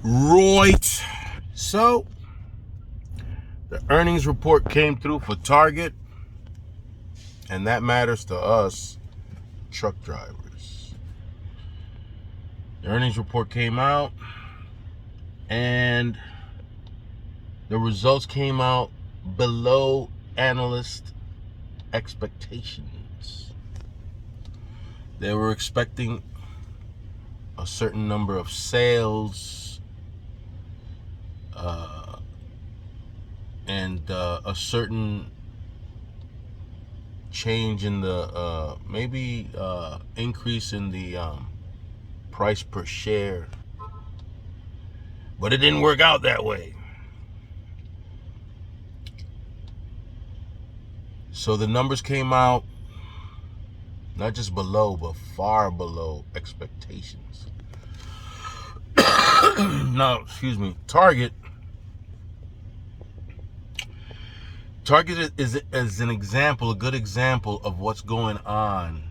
Right. So, the earnings report came through for Target, and that matters to us truck drivers. The earnings report came out, and the results came out below analyst expectations. They were expecting a certain number of sales and a certain change in the maybe increase in the price per share, but it didn't work out that way. So the numbers came out not just below, but far below expectations. Now, excuse me, Target is an example, a good example of what's going on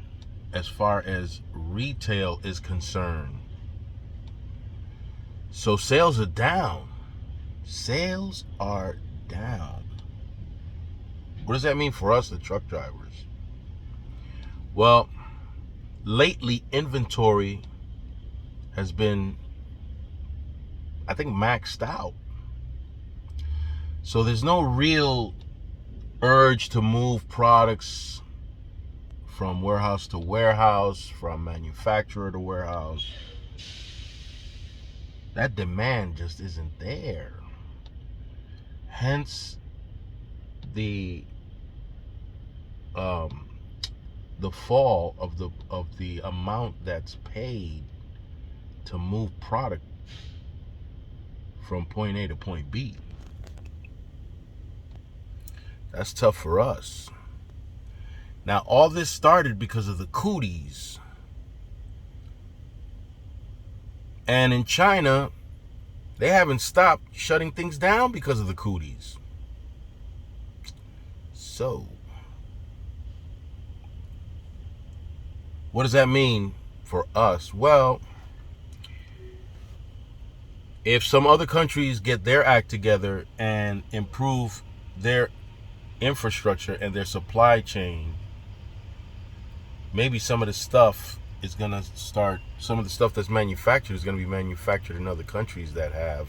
as far as retail is concerned. So sales are down. Sales are down. What does that mean for us, the truck drivers? Well, lately inventory has been, I think, maxed out. So there's no real urge to move products from warehouse to warehouse, from manufacturer to warehouse. That demand just isn't there. Hence the fall of the amount that's paid to move product from point A to point B. That's tough for us. Now, all this started because of the cooties. And in China, they haven't stopped shutting things down because of the cooties. So, what does that mean for us? Well, if some other countries get their act together and improve their infrastructure and their supply chain, maybe some of the stuff is going to start, some of the stuff that's manufactured is going to be manufactured in other countries that have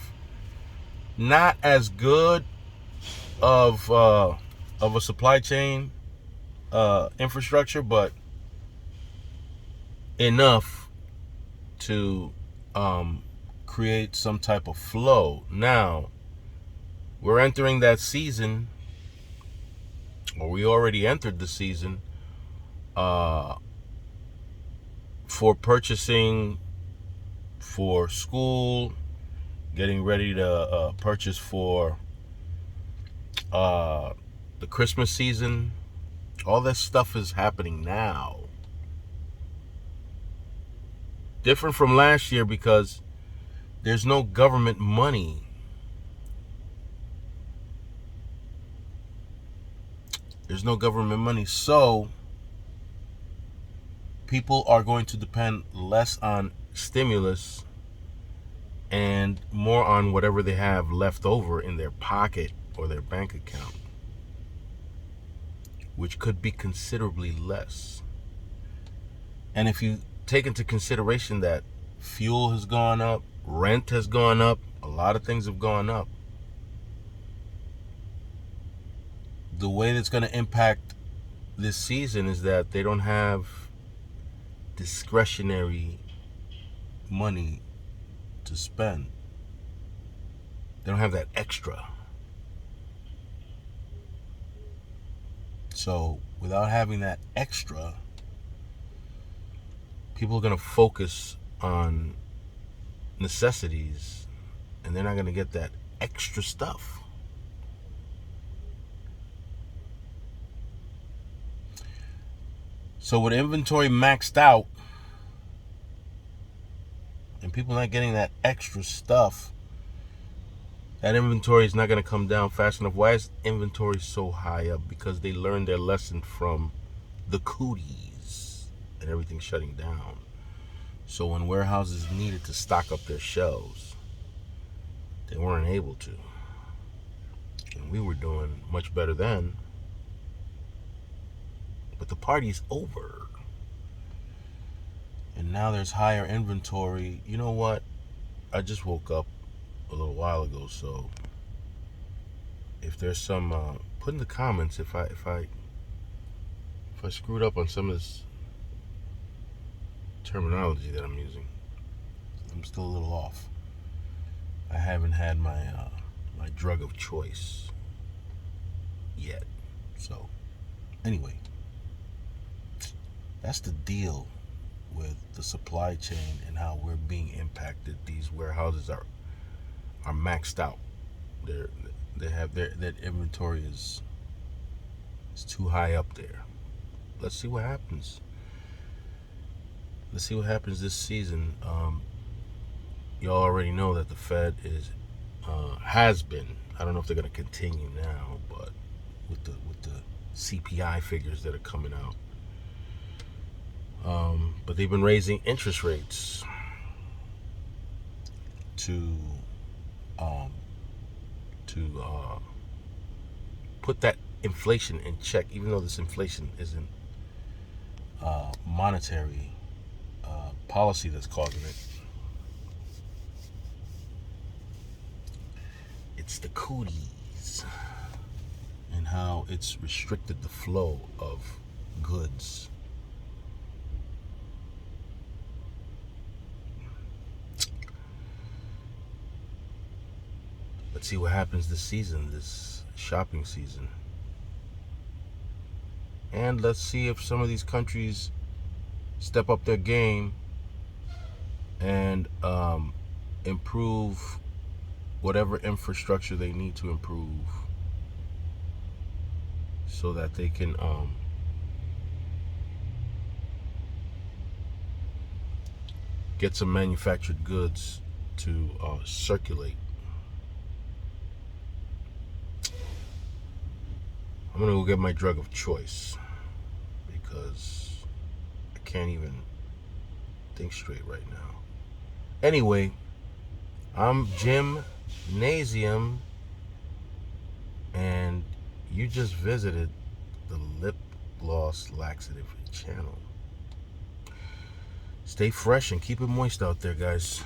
not as good of a supply chain infrastructure, but enough to create some type of flow. Now, we're entering that season, or we already entered the season, for purchasing for school, getting ready to purchase for the Christmas season. All that stuff is happening now. Different from last year because there's no government money. There's no government money. So people are going to depend less on stimulus and more on whatever they have left over in their pocket or their bank account, which could be considerably less. And if you take into consideration that fuel has gone up, rent has gone up, a lot of things have gone up, the way that's going to impact this season is that they don't have discretionary money to spend. They don't have that extra. So without having that extra, people are going to focus on necessities, and they're not going to get that extra stuff. So with inventory maxed out and people not getting that extra stuff, that inventory is not going to come down fast enough. Why is inventory so high up? Because they learned their lesson from the cooties and everything shutting down. So when warehouses needed to stock up their shelves, They weren't able to. And we were doing much better then. But the party's over. And now there's higher inventory. You know what? I just woke up a little while ago, so if there's some put in the comments if I screwed up on some of this terminology that I'm using. I'm still a little off. I haven't had my my drug of choice yet. So anyway, that's the deal with the supply chain and how we're being impacted. These warehouses are maxed out. They have that inventory is too high up there. Let's see what happens. Let's see what happens this season. Y'all already know that the Fed has been. I don't know if they're going to continue now, but with the CPI figures that are coming out. But they've been raising interest rates to put that inflation in check, even though this inflation isn't monetary policy that's causing it. It's the cooties and how it's restricted the flow of goods. Let's see what happens this season, this shopping season. And let's see if some of these countries step up their game and improve whatever infrastructure they need to improve so that they can get some manufactured goods to circulate. I'm gonna go get my drug of choice because I can't even think straight right now. Anyway, I'm Gymnasium, and you just visited the Lip Gloss Laxative channel. Stay fresh and keep it moist out there, guys.